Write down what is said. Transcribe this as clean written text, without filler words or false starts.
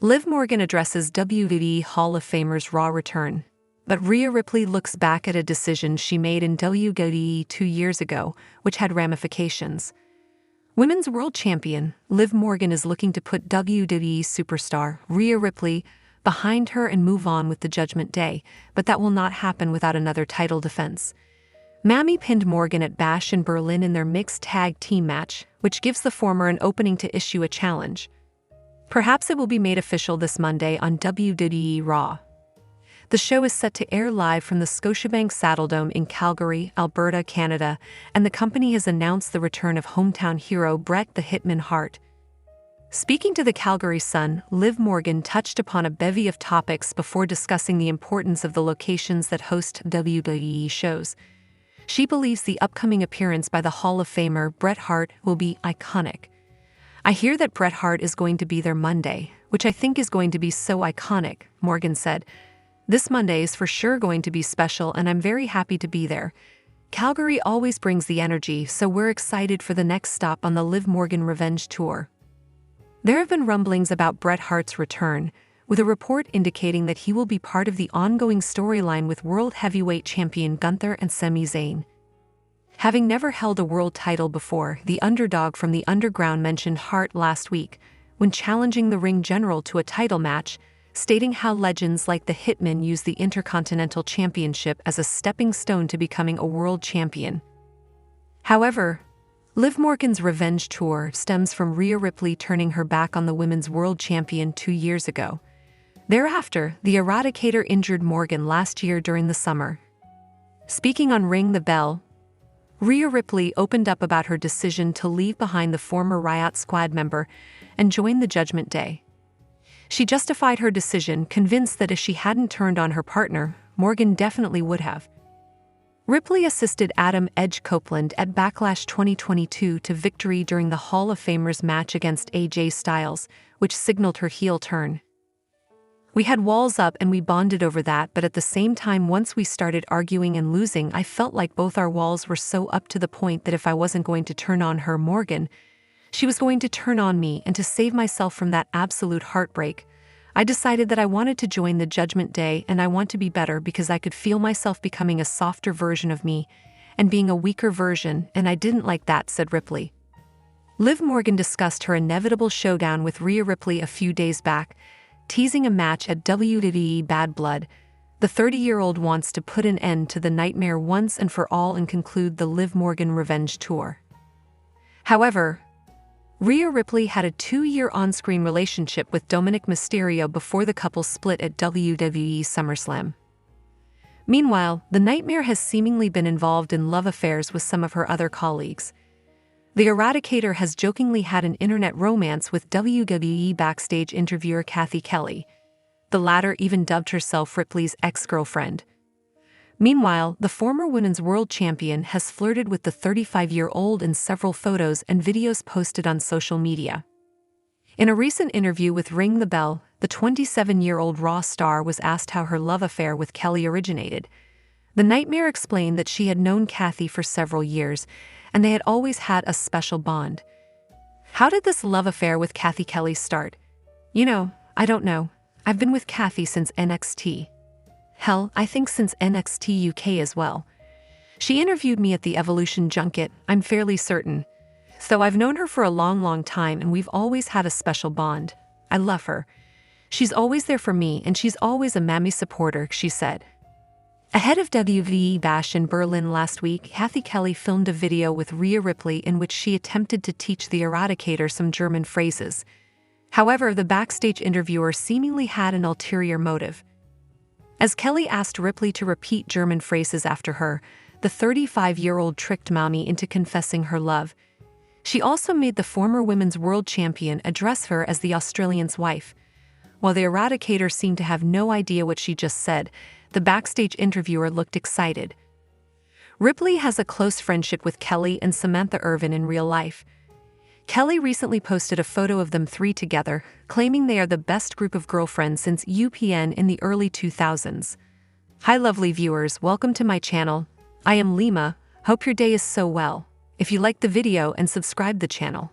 Liv Morgan addresses WWE Hall of Famer's Raw return. But Rhea Ripley looks back at a decision she made in WWE 2 years ago, which had ramifications. Women's World Champion Liv Morgan is looking to put WWE superstar Rhea Ripley behind her and move on with the Judgment Day, but that will not happen without another title defense. Mammy pinned Morgan at Bash in Berlin in their mixed tag team match, which gives the former an opening to issue a challenge. Perhaps it will be made official this Monday on WWE Raw. The show is set to air live from the Scotiabank Saddledome in Calgary, Alberta, Canada, and the company has announced the return of hometown hero Bret the Hitman Hart. Speaking to the Calgary Sun, Liv Morgan touched upon a bevy of topics before discussing the importance of the locations that host WWE shows. She believes the upcoming appearance by the Hall of Famer Bret Hart will be iconic. I hear that Bret Hart is going to be there Monday, which I think is going to be so iconic, Morgan said. This Monday is for sure going to be special and I'm very happy to be there. Calgary always brings the energy, so we're excited for the next stop on the Liv Morgan Revenge Tour. There have been rumblings about Bret Hart's return, with a report indicating that he will be part of the ongoing storyline with World Heavyweight Champion Gunther and Sami Zayn. Having never held a world title before, the underdog from the Underground mentioned Hart last week when challenging the ring general to a title match, stating how legends like the Hitman use the Intercontinental Championship as a stepping stone to becoming a world champion. However, Liv Morgan's revenge tour stems from Rhea Ripley turning her back on the women's world champion 2 years ago. Thereafter, the Eradicator injured Morgan last year during the summer. Speaking on Ring the Bell, Rhea Ripley opened up about her decision to leave behind the former Riot Squad member and join the Judgment Day. She justified her decision, convinced that if she hadn't turned on her partner, Morgan definitely would have. Ripley assisted Adam Edge Copeland at Backlash 2022 to victory during the Hall of Famer's match against AJ Styles, which signaled her heel turn. We had walls up and we bonded over that, but at the same time once we started arguing and losing, I felt like both our walls were so up to the point that if I wasn't going to turn on her, Morgan, she was going to turn on me, and to save myself from that absolute heartbreak, I decided that I wanted to join the Judgment Day and I want to be better because I could feel myself becoming a softer version of me and being a weaker version, and I didn't like that, said Ripley. Liv Morgan discussed her inevitable showdown with Rhea Ripley a few days back, teasing a match at WWE Bad Blood. The 30-year-old wants to put an end to the nightmare once and for all and conclude the Liv Morgan Revenge Tour. However, Rhea Ripley had a 2-year on-screen relationship with Dominik Mysterio before the couple split at WWE SummerSlam. Meanwhile, the Nightmare has seemingly been involved in love affairs with some of her other colleagues. The Eradicator has jokingly had an internet romance with WWE backstage interviewer Kathy Kelly. The latter even dubbed herself Ripley's ex-girlfriend. Meanwhile, the former women's world champion has flirted with the 35-year-old in several photos and videos posted on social media. In a recent interview with Ring the Bell, the 27-year-old Raw star was asked how her love affair with Kelly originated. The Nightmare explained that she had known Kathy for several years, and they had always had a special bond. How did this love affair with Kathy Kelly start? I don't know. I've been with Kathy since NXT. Hell, I think since NXT UK as well. She interviewed me at the Evolution Junket, I'm fairly certain. So I've known her for a long time and we've always had a special bond. I love her. She's always there for me and she's always a Mammy supporter, she said. Ahead of WWE Bash in Berlin last week, Kathy Kelly filmed a video with Rhea Ripley in which she attempted to teach the Eradicator some German phrases. However, the backstage interviewer seemingly had an ulterior motive. As Kelly asked Ripley to repeat German phrases after her, the 35-year-old tricked Mammy into confessing her love. She also made the former women's world champion address her as the Australian's wife. While the Eradicator seemed to have no idea what she just said, the backstage interviewer looked excited. Ripley has a close friendship with Kelly and Samantha Irvin in real life. Kelly recently posted a photo of them three together, claiming they are the best group of girlfriends since UPN in the early 2000s. Hi lovely viewers, welcome to my channel. I am Lima, hope your day is so well. If you liked the video and subscribe the channel.